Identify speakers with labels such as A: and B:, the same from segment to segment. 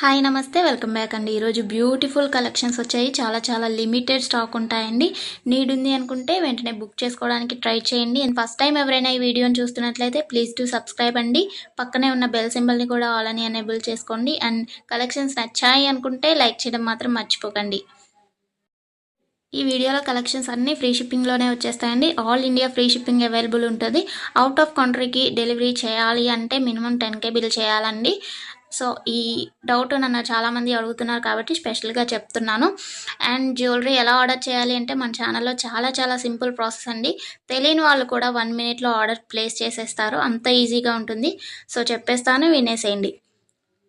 A: Hi నమస్తే welcome back అండి. ఈరోజు బ్యూటిఫుల్ కలెక్షన్స్ వచ్చాయి. చాలా లిమిటెడ్ స్టాక్ ఉంటాయండి. నీడ్ ఉంది అనుకుంటే వెంటనే బుక్ చేసుకోవడానికి ట్రై చేయండి. అండ్ ఫస్ట్ టైం ఎవరైనా ఈ వీడియోని చూస్తున్నట్లయితే ప్లీజ్ టు సబ్స్క్రైబ్ అండి. పక్కనే ఉన్న బెల్ సింబల్ని కూడా ఆల్ అని ఎనేబుల్ చేసుకోండి. అండ్ కలెక్షన్స్ నచ్చాయి అనుకుంటే లైక్ చేయడం మాత్రం మర్చిపోకండి. ఈ వీడియోలో కలెక్షన్స్ అన్నీ ఫ్రీ షిప్పింగ్లోనే వచ్చేస్తాయండి. All India free shipping available ఉంటుంది. అవుట్ ఆఫ్ కంట్రీకి డెలివరీ చేయాలి అంటే మినిమం 10K బిల్ చేయాలండి. సో ఈ డౌట్ నన్ను చాలామంది అడుగుతున్నారు కాబట్టి స్పెషల్గా చెప్తున్నాను. అండ్ జ్యువెలరీ ఎలా ఆర్డర్ చేయాలి అంటే మన ఛానల్లో చాలా సింపుల్ ప్రాసెస్ అండి. తెలియని వాళ్ళు కూడా 1 మినిట్లో ఆర్డర్ ప్లేస్ చేసేస్తారు. అంత ఈజీగా ఉంటుంది. సో చెప్పేస్తాను, వినేసేయండి.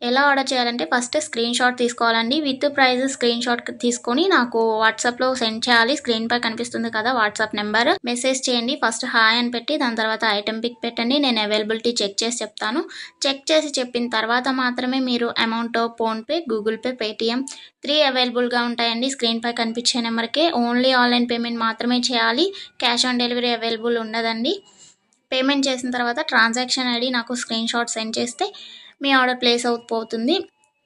A: ఎలా ఆర్డర్ చేయాలంటే ఫస్ట్ స్క్రీన్ షాట్ తీసుకోవాలండి. విత్ ప్రైస్ స్క్రీన్ షాట్ తీసుకొని నాకు వాట్సాప్లో సెండ్ చేయాలి. స్క్రీన్ పై కనిపిస్తుంది కదా వాట్సాప్ నెంబర్, మెసేజ్ చేయండి. ఫస్ట్ హాయ్ అని పెట్టి దాని తర్వాత ఐటెం పిక్ పెట్టండి. నేను అవైలబిలిటీ చెక్ చేసి చెప్తాను. చెక్ చేసి చెప్పిన తర్వాత మాత్రమే మీరు amount PhonePe, Google pay, Paytm 3 అవైలబుల్గా ఉంటాయండి. స్క్రీన్ పై కనిపించే నెంబర్కే ఓన్లీ ఆన్లైన్ పేమెంట్ మాత్రమే చేయాలి. క్యాష్ ఆన్ డెలివరీ అవైలబుల్ ఉండదండి. పేమెంట్ చేసిన తర్వాత ట్రాన్సాక్షన్ ఐడి నాకు స్క్రీన్ షాట్ సెండ్ చేస్తే మీ ఆర్డర్ ప్లేస్ అవుతుంది.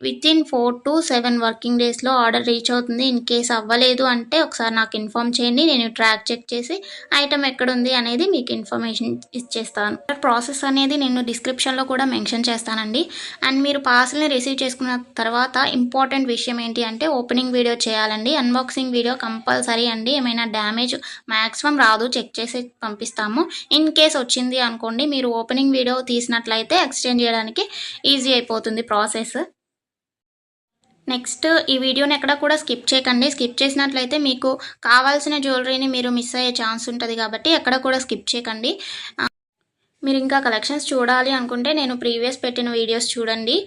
A: వితిన్ 4 to 7 వర్కింగ్ డేస్లో ఆర్డర్ రీచ్ అవుతుంది. ఇన్ కేస్ అవ్వలేదు అంటే ఒకసారి నాకు ఇన్ఫామ్ చేయండి. నేను ట్రాక్ చెక్ చేసి ఐటమ్ ఎక్కడుంది అనేది మీకు ఇన్ఫర్మేషన్ ఇచ్చేస్తాను. ప్రాసెస్ అనేది నేను డిస్క్రిప్షన్లో కూడా మెన్షన్ చేస్తానండి. అండ్ మీరు పార్సల్ని రిసీవ్ చేసుకున్న తర్వాత ఇంపార్టెంట్ విషయం ఏంటి అంటే ఓపెనింగ్ వీడియో చేయాలండి. అన్బాక్సింగ్ వీడియో కంపల్సరీ అండి. ఏమైనా డ్యామేజ్ మ్యాక్సిమం రాదు, చెక్ చేసి పంపిస్తాము. ఇన్ కేస్ వచ్చింది అనుకోండి, మీరు ఓపెనింగ్ వీడియో తీసినట్లయితే ఎక్స్చేంజ్ చేయడానికి ఈజీ అయిపోతుంది ప్రాసెస్. నెక్స్ట్ ఈ వీడియోని ఎక్కడ కూడా స్కిప్ చేయకండి. స్కిప్ చేసినట్లయితే మీకు కావాల్సిన జ్యువెలరీని మీరు మిస్ అయ్యే ఛాన్స్ ఉంటుంది కాబట్టి ఎక్కడ కూడా స్కిప్ చేయకండి. మీరు ఇంకా కలెక్షన్స్ చూడాలి అనుకుంటే నేను ప్రీవియస్ పెట్టిన వీడియోస్ చూడండి.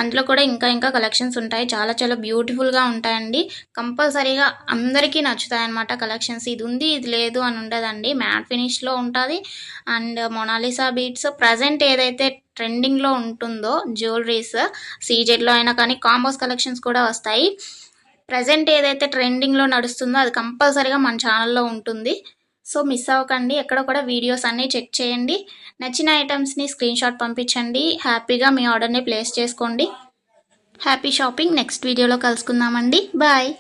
A: అందులో కూడా ఇంకా కలెక్షన్స్ ఉంటాయి. చాలా బ్యూటిఫుల్గా ఉంటాయండి. కంపల్సరీగా అందరికీ నచ్చుతాయి అన్నమాట కలెక్షన్స్. ఇది ఉంది ఇది లేదు అని ఉండదండి. మ్యాట్ ఫినిష్లో ఉంటుంది. అండ్ మొనాలిసా బీట్స్ ప్రజెంట్ ఏదైతే ట్రెండింగ్లో ఉంటుందో జ్యువెలరీస్ సీజెడ్లో అయినా కానీ కాంబోస్ కలెక్షన్స్ కూడా వస్తాయి. ప్రజెంట్ ఏదైతే ట్రెండింగ్లో నడుస్తుందో అది కంపల్సరీగా మన ఛానల్లో ఉంటుంది. సో మిస్ అవ్వకండి. ఎక్కడ కూడా వీడియోస్ అన్నీ చెక్ చేయండి. నచ్చిన ఐటమ్స్ని స్క్రీన్ షాట్ పంపించండి. హ్యాపీగా మీ ఆర్డర్ని ప్లేస్ చేసుకోండి. Happy shopping. నెక్స్ట్ వీడియోలో కలుసుకుందామండి. బాయ్.